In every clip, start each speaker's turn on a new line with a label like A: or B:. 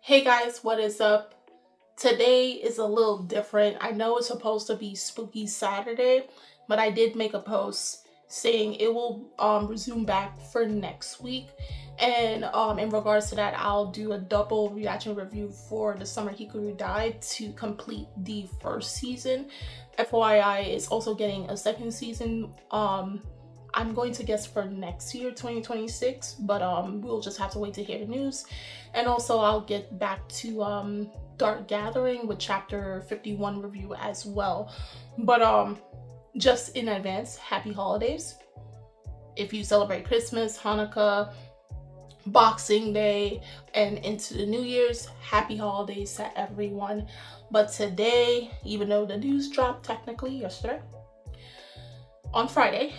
A: Hey guys, what is up? Today is a little different. I know it's supposed to be Spooky Saturday, but I did make a post saying it will resume back for next week. And in regards to that, I'll do a double reaction review for The Summer Hikaru Died to complete the first season. FYI, it's also getting a second season. I'm going to guess for next year, 2026, but we'll just have to wait to hear the news. And also I'll get back to Dark Gathering with chapter 51 review as well. But just in advance, happy holidays. If you celebrate Christmas, Hanukkah, Boxing Day, and into the New Year's, happy holidays to everyone. But today, even though the news dropped technically yesterday, on Friday,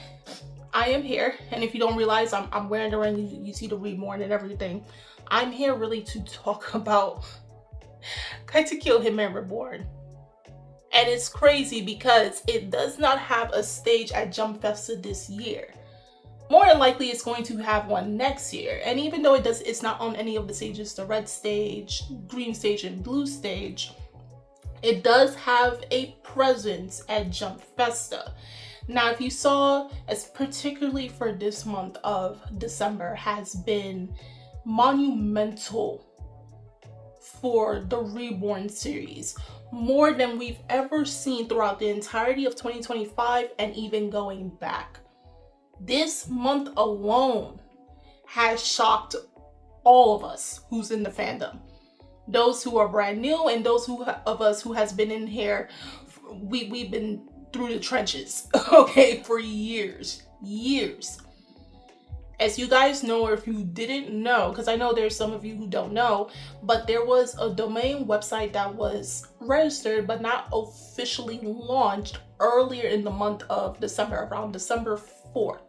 A: I am here, and if you don't realize, I'm wearing the ring, you see the reborn and everything. I'm here really to talk about Katekyo Hitman REBORN. And it's crazy because it does not have a stage at Jump Festa this year. More than likely, it's going to have one next year. And even though it's not on any of the stages, the red stage, green stage, and blue stage, it does have a presence at Jump Festa. Now, if you saw, as particularly for this month of December, has been monumental for the Reborn series, more than we've ever seen throughout the entirety of 2025 and even going back. This month alone has shocked all of us who's in the fandom. Those who are brand new and those of us who has been in here, we've been through the trenches, okay, for years. As you guys know, or if you didn't know, because I know there's some of you who don't know, but there was a domain website that was registered but not officially launched earlier in the month of December, around December 4th,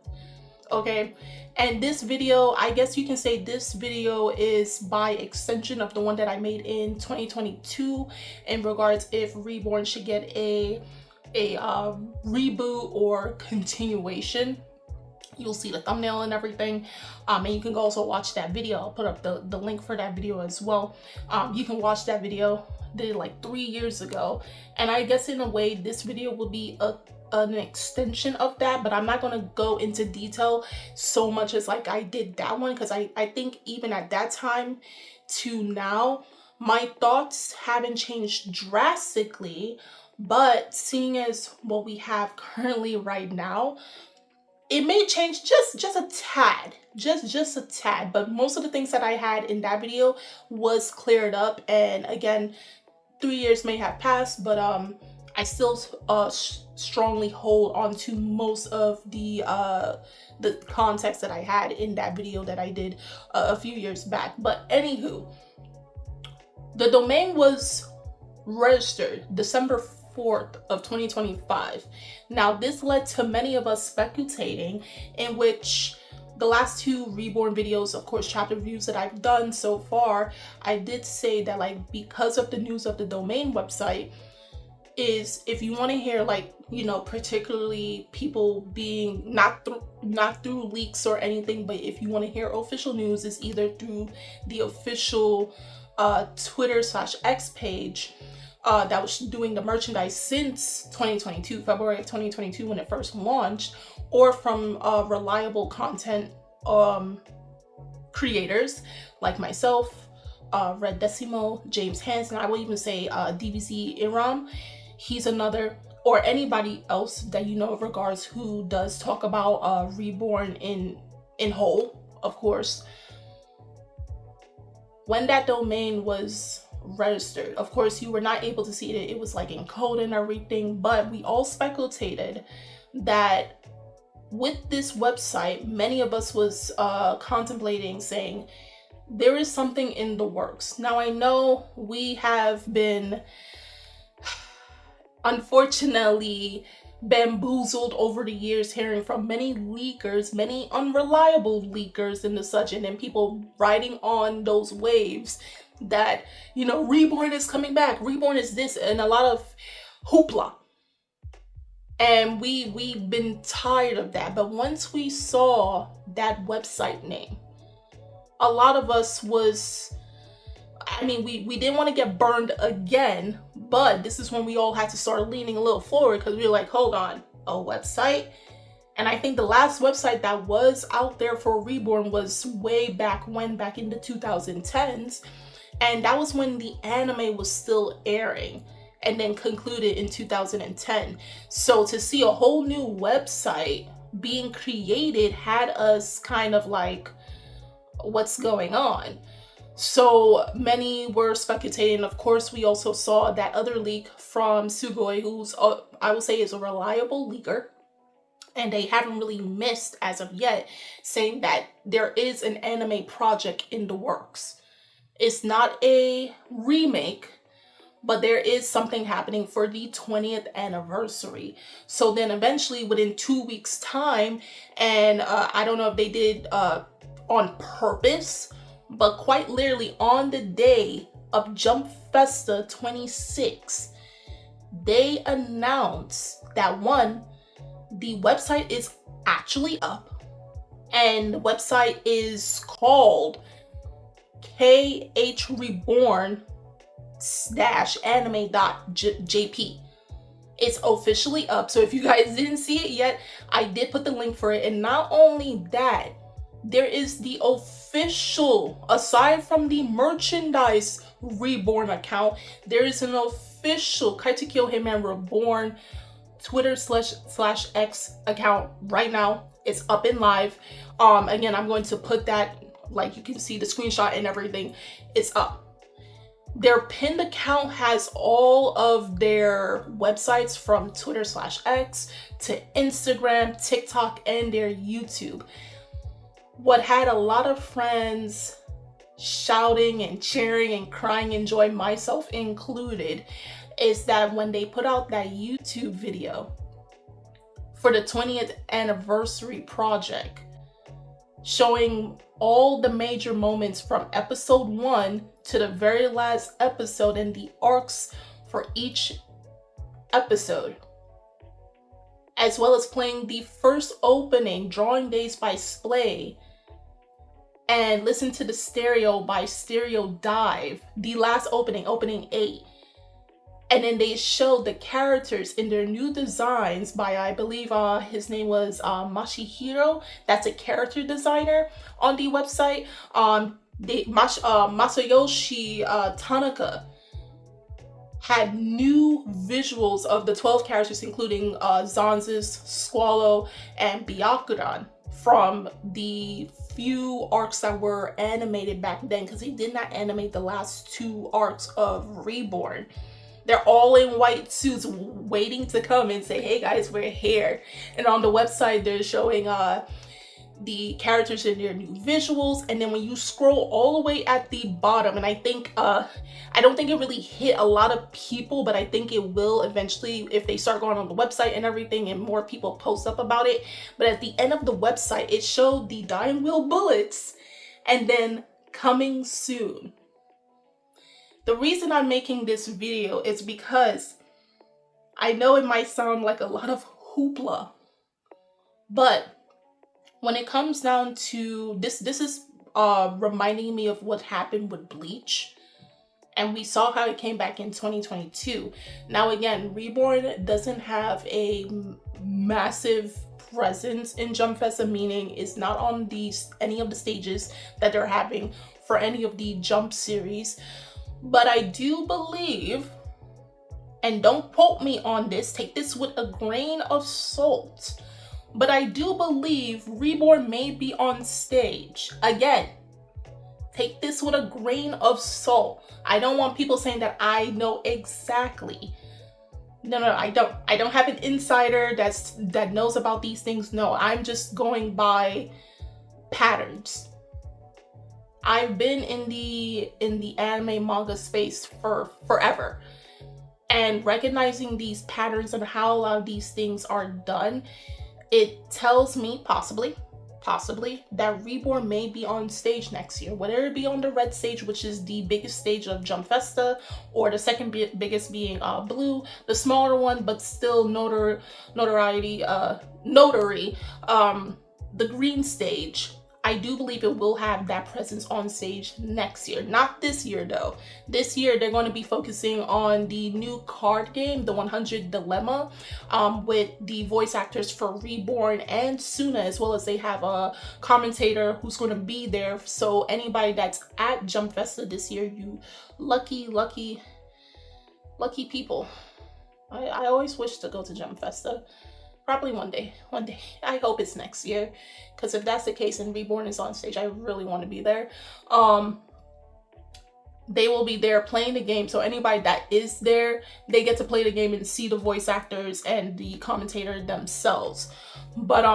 A: okay? And this video, I guess you can say this video is by extension of the one that I made in 2022 in regards if Reborn should get a reboot or continuation. You'll see the thumbnail and everything, and you can also watch that video. I'll put up the link for that video as well. You can watch that video. Did it like 3 years ago, and I guess in a way this video will be an extension of that, but I'm not going to go into detail so much as like I did that one, because I think even at that time to now, my thoughts haven't changed drastically. But seeing as what we have currently right now, it may change just a tad, just a tad. But most of the things that I had in that video was cleared up. And again, 3 years may have passed, but I still strongly hold on to most of the context that I had in that video that I did a few years back. But anywho, the domain was registered December 4th of 2025. Now, this led to many of us speculating, in which the last two Reborn videos, of course, chapter reviews that I've done so far, I did say that, like, because of the news of the domain website, is if you want to hear, like, you know, particularly people being not through leaks or anything, but if you want to hear official news, is either through the official Twitter/X page that was doing the merchandise since 2022, February of 2022 when it first launched, or from reliable content creators like myself, Red Decimo, James Hansen, I will even say DBZ Iram. He's another, or anybody else that you know of regards who does talk about Reborn in whole, of course. When that domain was registered, of course, you were not able to see it. It was like in code and everything, but we all speculated that with this website, many of us was contemplating saying there is something in the works. Now, I know we have been unfortunately bamboozled over the years, hearing from many leakers, many unreliable leakers and the such, and then people riding on those waves that, you know, Reborn is coming back, Reborn is this, and a lot of hoopla. And we've been tired of that. But once we saw that website name, a lot of us was, I mean, we didn't want to get burned again, but this is when we all had to start leaning a little forward because we were like, hold on, a website? And I think the last website that was out there for Reborn was way back when, back in the 2010s. And that was when the anime was still airing and then concluded in 2010. So to see a whole new website being created had us kind of like, what's going on? So many were speculating. Of course, we also saw that other leak from Sugoi, who's, I would say, is a reliable leaker. And they haven't really missed as of yet, saying that there is an anime project in the works. It's not a remake, but there is something happening for the 20th anniversary. So then eventually within 2 weeks time, and I don't know if they did on purpose, but quite literally on the day of Jump Festa 26, they announced that the website is actually up, and the website is called KHReborn-anime.jp. It's officially up. So if you guys didn't see it yet, I did put the link for it. And not only that, there is the official, aside from the merchandise Reborn account, there is an official Katekyo Hitman REBORN Twitter/X account right now. It's up and live. Again, I'm going to put that, like you can see the screenshot and everything. It's up. Their pinned account has all of their websites from Twitter/X to Instagram, TikTok, and their YouTube. What had a lot of friends shouting and cheering and crying in joy, myself included, is that when they put out that YouTube video for the 20th anniversary project, showing all the major moments from episode 1 to the very last episode and the arcs for each episode, as well as playing the first opening, Drawing Days by Splay, and listen to the stereo by Stereo Dive, the last opening 8. And then they showed the characters in their new designs by, I believe his name was Masahiro. That's a character designer on the website. Masayoshi Tanaka had new visuals of the 12 characters, including Zanz's, Squallow, and Byakuran from the few arcs that were animated back then, because they did not animate the last 2 arcs of Reborn. They're all in white suits waiting to come and say, hey guys, we're here. And on the website, they're showing the characters in their new visuals. And then when you scroll all the way at the bottom, and I think, I don't think it really hit a lot of people, but I think it will eventually if they start going on the website and everything and more people post up about it. But at the end of the website, it showed the Dying Wheel bullets and then coming soon. The reason I'm making this video is because I know it might sound like a lot of hoopla, but when it comes down to this is reminding me of what happened with Bleach, and we saw how it came back in 2022. Now again, Reborn doesn't have a massive presence in Jump Festa, meaning it's not on any of the stages that they're having for any of the Jump series. But I do believe, and don't quote me on this, take this with a grain of salt, but I do believe Reborn may be on stage. Again, take this with a grain of salt. I don't want people saying that I know exactly. No, I don't have an insider that knows about these things. No, I'm just going by patterns. I've been in the anime manga space for forever, and recognizing these patterns and how a lot of these things are done, it tells me possibly that Reborn may be on stage next year, whether it be on the red stage, which is the biggest stage of Jump Festa, or the second biggest being Blue, the smaller one but still notary, the green stage. I do believe it will have that presence on stage next year. Not this year though. This year they're going to be focusing on the new card game, the 100 Dilemma, with the voice actors for Reborn and Suna, as well as they have a commentator who's going to be there. So anybody that's at Jump Festa this year, you lucky people. I always wish to go to Jump Festa. Probably one day. I hope it's next year, because if that's the case and Reborn is on stage, I really want to be there. They will be there playing the game, so anybody that is there, they get to play the game and see the voice actors and the commentator themselves. But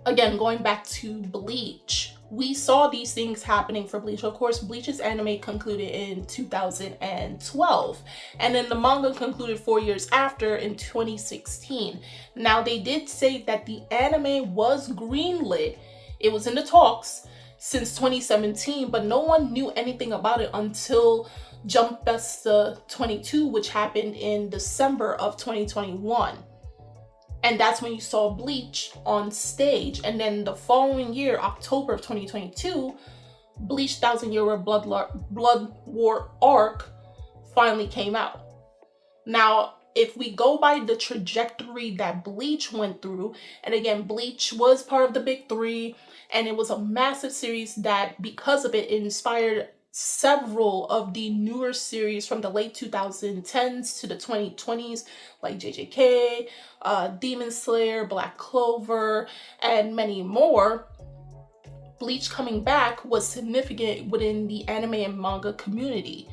A: again, going back to Bleach, we saw these things happening for Bleach. Of course, Bleach's anime concluded in 2012, and then the manga concluded 4 years after in 2016. Now, they did say that the anime was greenlit. It was in the talks since 2017, but no one knew anything about it until Jump Festa 22, which happened in December of 2021. And that's when you saw Bleach on stage. And then the following year, October of 2022, Bleach 1000 Year Blood War Arc finally came out. Now, if we go by the trajectory that Bleach went through, and again, Bleach was part of the big three, and it was a massive series that, because of it, inspired several of the newer series from the late 2010s to the 2020s, like JJK, Demon Slayer, Black Clover, and many more. Bleach coming back was significant within the anime and manga community.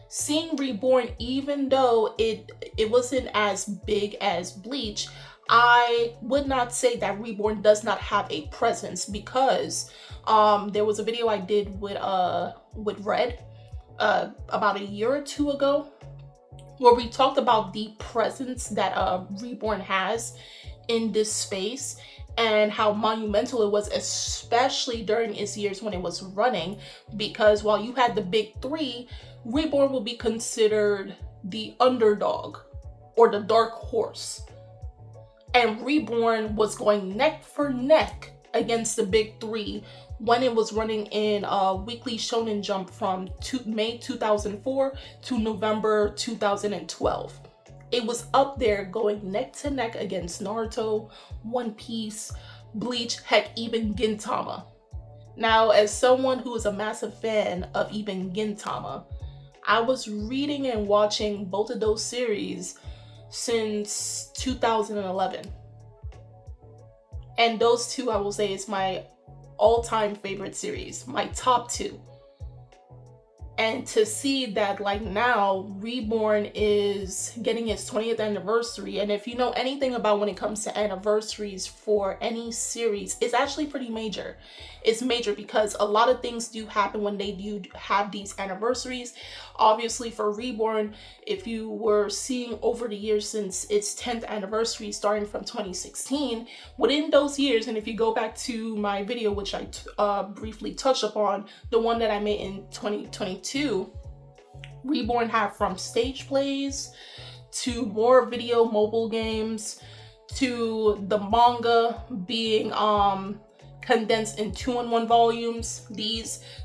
A: Seeing Reborn, even though it wasn't as big as Bleach, I would not say that Reborn does not have a presence, because there was a video I did with Red about a year or two ago, where we talked about the presence that Reborn has in this space and how monumental it was, especially during its years when it was running, because while you had the big three, Reborn will be considered the underdog or the dark horse. And Reborn was going neck for neck against the big three when it was running in Weekly Shonen Jump from May 2004 to November 2012. It was up there going neck to neck against Naruto, One Piece, Bleach, heck, even Gintama. Now, as someone who is a massive fan of even Gintama, I was reading and watching both of those series since 2011. And those two, I will say, is my all-time favorite series, my top two. And to see that, like, now Reborn is getting its 20th anniversary, and if you know anything about when it comes to anniversaries for any series, it's actually pretty major. It's major because a lot of things do happen when they do have these anniversaries. Obviously for Reborn, if you were seeing over the years since its 10th anniversary starting from 2016, within those years, and if you go back to my video, which I briefly touched upon, the one that I made in 2022, Reborn had from stage plays to more video mobile games to the manga being condensed in 2-in-1 volumes.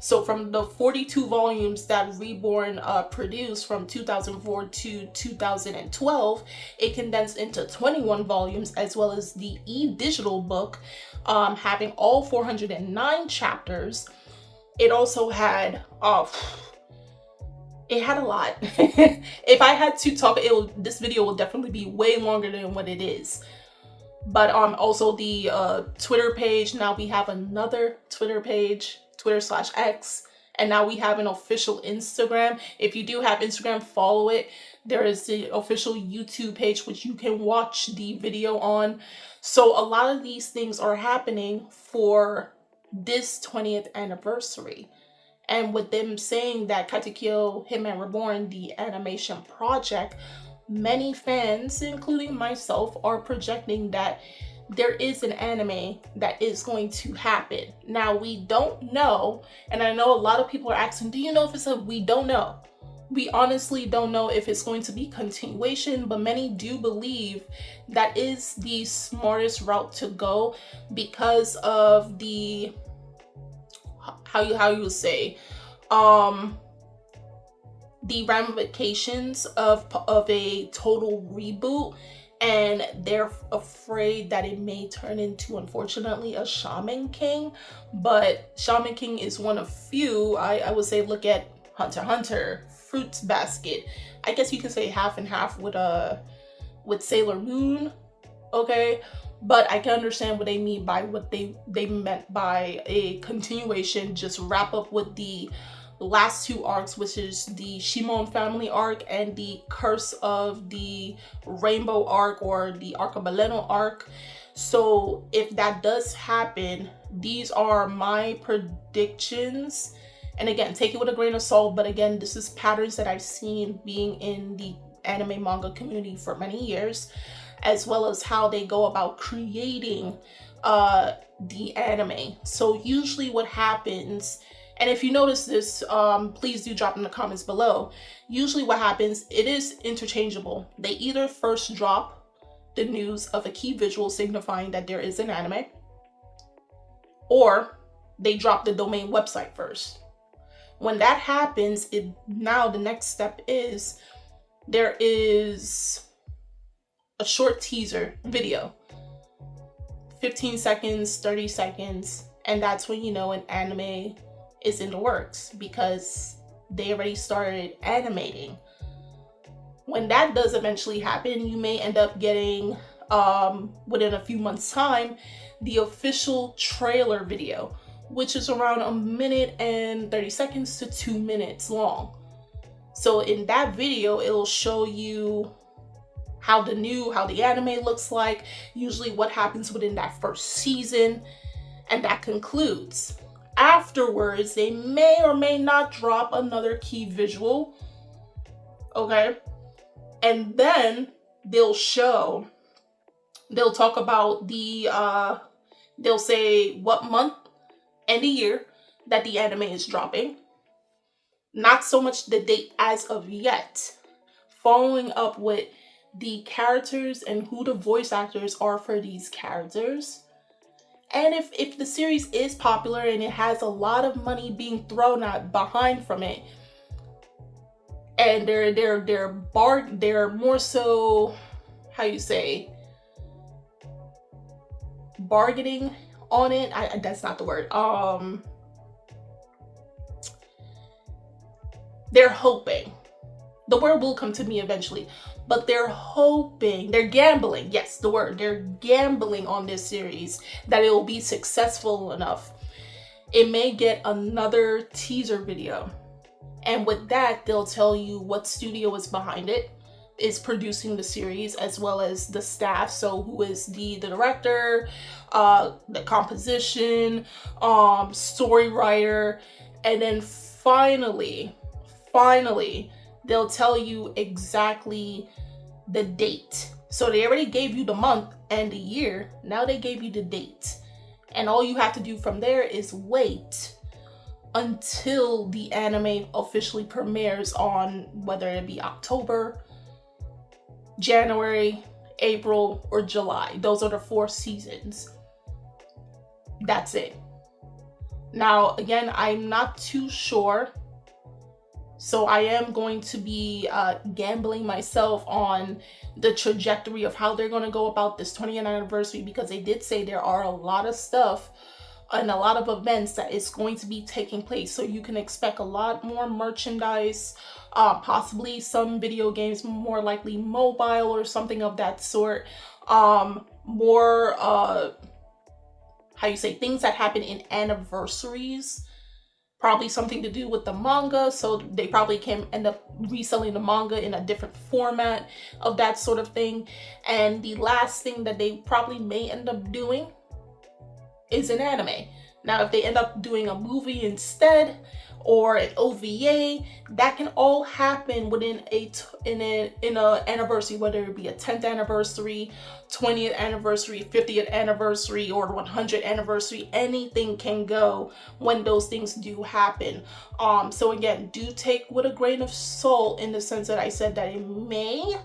A: So from the 42 volumes that Reborn produced from 2004 to 2012, it condensed into 21 volumes, as well as the e-digital book having all 409 chapters. It also had it had a lot. If I had to talk, this video will definitely be way longer than what it is. But also the Twitter page. Now we have another Twitter page, Twitter/X, and now we have an official Instagram. If you do have Instagram, follow it. There is the official YouTube page, which you can watch the video on. So a lot of these things are happening for this 20th anniversary. And with them saying that Katekyo Hitman REBORN, the animation project, many fans, including myself, are projecting that there is an anime that is going to happen. Now, we don't know, and I know a lot of people are asking, do you know if it's a we don't know? we honestly don't know if it's going to be continuation, but many do believe that is the smartest route to go because of the how you would say the ramifications of a total reboot, and they're afraid that it may turn into, unfortunately, a Shaman King. But Shaman King is one of few. I would say look at Hunter x Hunter, Fruits Basket. I guess you could say half and half with Sailor Moon, okay? But I can understand what they mean by what they meant by a continuation. Just wrap up with the last two arcs, which is the Shimon family arc and the Curse of the Rainbow arc, or the Arc of Millennial arc. So if that does happen, these are my predictions. And again, take it with a grain of salt, but again, this is patterns that I've seen being in the anime manga community for many years, as well as how they go about creating the anime. So usually what happens, and if you notice this, please do drop in the comments below. Usually what happens, it is interchangeable. They either first drop the news of a key visual signifying that there is an anime, or they drop the domain website first. When that happens, now the next step is there is a short teaser video, 15 seconds, 30 seconds, and that's when you know an anime is in the works, because they already started animating. When that does eventually happen, you may end up getting, within a few months' time, the official trailer video, which is around 1 minute and 30 seconds to 2 minutes long. So in that video, it'll show you how the anime looks like, usually what happens within that first season, and that concludes. Afterwards, they may or may not drop another key visual, okay? And then they'll talk about they'll say what month and the year that the anime is dropping. Not so much the date as of yet. Following up with the characters and who the voice actors are for these characters. And if the series is popular and it has a lot of money being thrown out behind from it, and they're more so, how you say, bargaining on it. That's not the word. They're hoping. The word will come to me eventually, but they're hoping, they're gambling. Yes, the word. They're gambling on this series that it will be successful enough. It may get another teaser video. And with that, they'll tell you what studio is behind it, is producing the series, as well as the staff. So who is the director, the composition, story writer, and then finally, they'll tell you exactly the date. So they already gave you the month and the year. Now they gave you the date. And all you have to do from there is wait until the anime officially premieres on, whether it be October, January, April, or July. Those are the 4 seasons. That's it. Now, again, I'm not too sure. So I am going to be gambling myself on the trajectory of how they're going to go about this 20th anniversary, because they did say there are a lot of stuff and a lot of events that is going to be taking place. So you can expect a lot more merchandise, possibly some video games, more likely mobile or something of that sort. More, how you say, things that happen in anniversaries. Probably something to do with the manga, so they probably can end up reselling the manga in a different format of that sort of thing. And the last thing that they probably may end up doing is an anime. Now, if they end up doing a movie instead, or an OVA, that can all happen within in a anniversary, whether it be a 10th anniversary, 20th anniversary, 50th anniversary, or 100th anniversary. Anything can go when those things do happen. So again, do take with a grain of salt, in the sense that I said that it may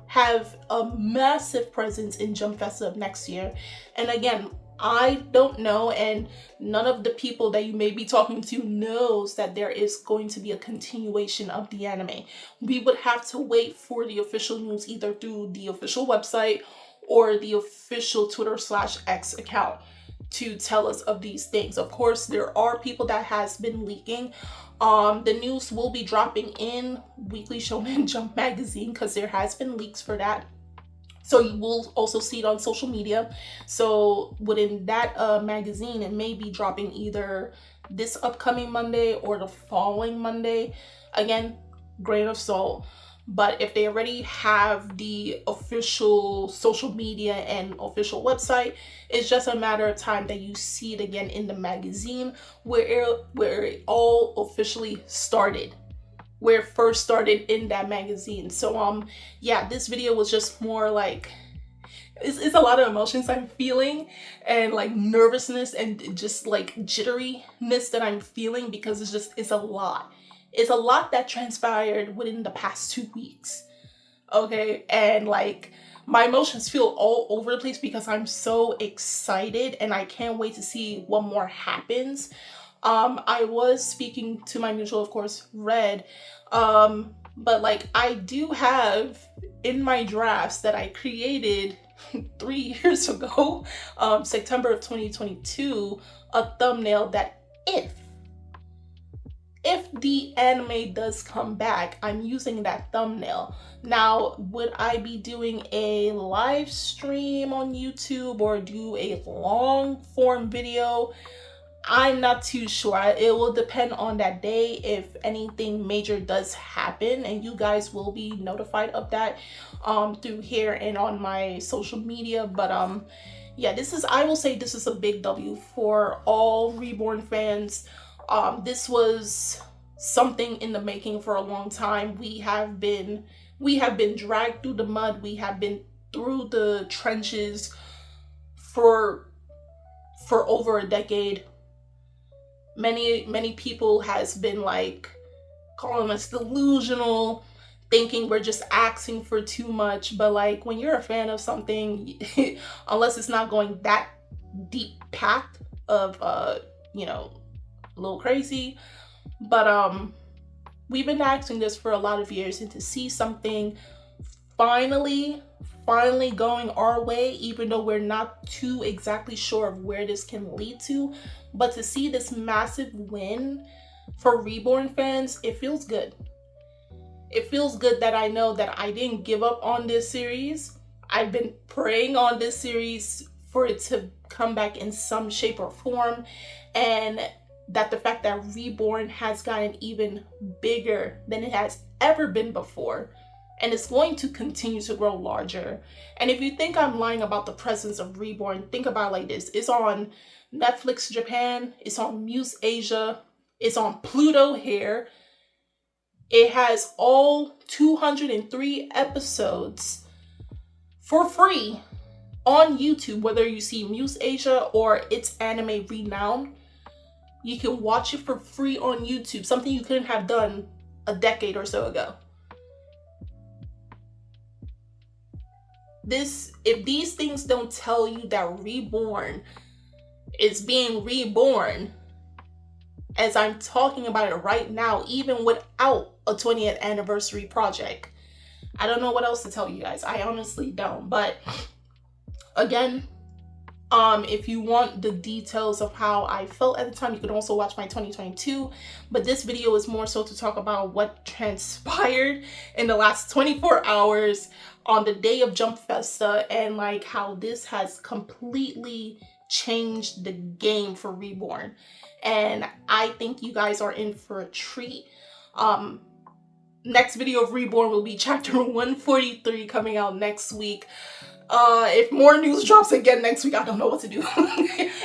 A: have a massive presence in Jump Festa of next year. And again, I don't know, and none of the people that you may be talking to knows that there is going to be a continuation of the anime. We would have to wait for the official news, either through the official website or the official Twitter/X account, to tell us of these things. Of course, there are people that has been leaking. The news will be dropping in Weekly Shonen Jump magazine, because there has been leaks for that. So you will also see it on social media. So within that magazine, it may be dropping either this upcoming Monday or the following Monday. Again, grain of salt. But if they already have the official social media and official website, it's just a matter of time that you see it again in the magazine, where it all officially started, where it first started in that magazine. So yeah, this video was just more like, it's a lot of emotions I'm feeling, and like nervousness and just like jitteriness that I'm feeling, because it's a lot. It's a lot that transpired within the past 2 weeks. Okay, and like my emotions feel all over the place because I'm so excited and I can't wait to see what more happens. I was speaking to my mutual, of course, Red, but like I do have in my drafts that I created 3 years ago, September of 2022, a thumbnail that if the anime does come back, I'm using that thumbnail. Now, would I be doing a live stream on YouTube or do a long form video? I'm not too sure. It will depend on that day if anything major does happen, and you guys will be notified of that through here and on my social media. But yeah, I will say this is a big W for all Reborn fans. This was something in the making for a long time. We have been dragged through the mud. We have been through the trenches for over a decade. Many people has been like calling us delusional, thinking we're just asking for too much. But like, when you're a fan of something, unless it's not going that deep path of you know, a little crazy, but we've been asking this for a lot of years, and to see something finally going our way, even though we're not too exactly sure of where this can lead to, but to see this massive win for Reborn fans, it feels good. It feels good that I know that I didn't give up on this series. I've been praying on this series for it to come back in some shape or form, and that the fact that Reborn has gotten even bigger than it has ever been before, and it's going to continue to grow larger. And if you think I'm lying about the presence of Reborn, think about it like this. It's on Netflix Japan, it's on Muse Asia, it's on Pluto here. It has all 203 episodes for free on YouTube, whether you see Muse Asia or It's Anime Renown. You can watch it for free on YouTube, something you couldn't have done a decade or so ago. If these things don't tell you that Reborn is being reborn, as I'm talking about it right now, even without a 20th anniversary project, I don't know what else to tell you guys. I honestly don't. But again, if you want the details of how I felt at the time, you can also watch my 2022. But this video is more so to talk about what transpired in the last 24 hours on the day of Jump Festa, and like how this has completely changed the game for Reborn. And I think you guys are in for a treat. Next video of Reborn will be chapter 143 coming out next week. If more news drops again next week, I don't know what to do.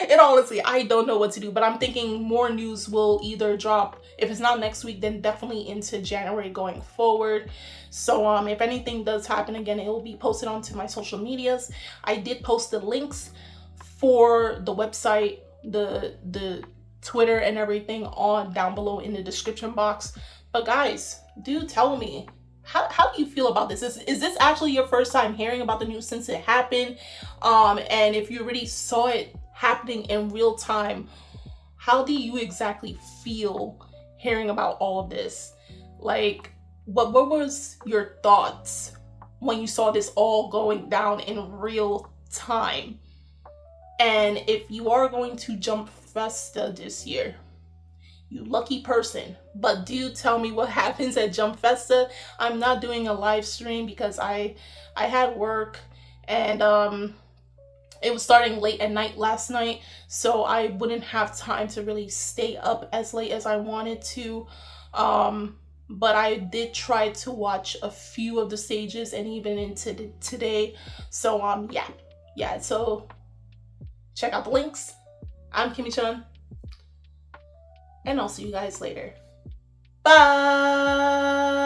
A: And honestly, I don't know what to do, but I'm thinking more news will either drop, if it's not next week, then definitely into January going forward. So if anything does happen again, it will be posted onto my social medias. I did post the links for the website, the Twitter and everything on down below in the description box. But guys, do tell me, how do you feel about this? Is this actually your first time hearing about the news since it happened? And if you already saw it happening in real time, how do you exactly feel hearing about all of this? Like, what was your thoughts when you saw this all going down in real time? And if you are going to jump Festa this year, you lucky person, but do tell me what happens at Jump Festa. I'm not doing a live stream because I had work, and it was starting late at night last night, so I wouldn't have time to really stay up as late as I wanted to. But I did try to watch a few of the stages and even into today. So yeah, so check out the links. I'm Kimi-chan, and I'll see you guys later. Bye!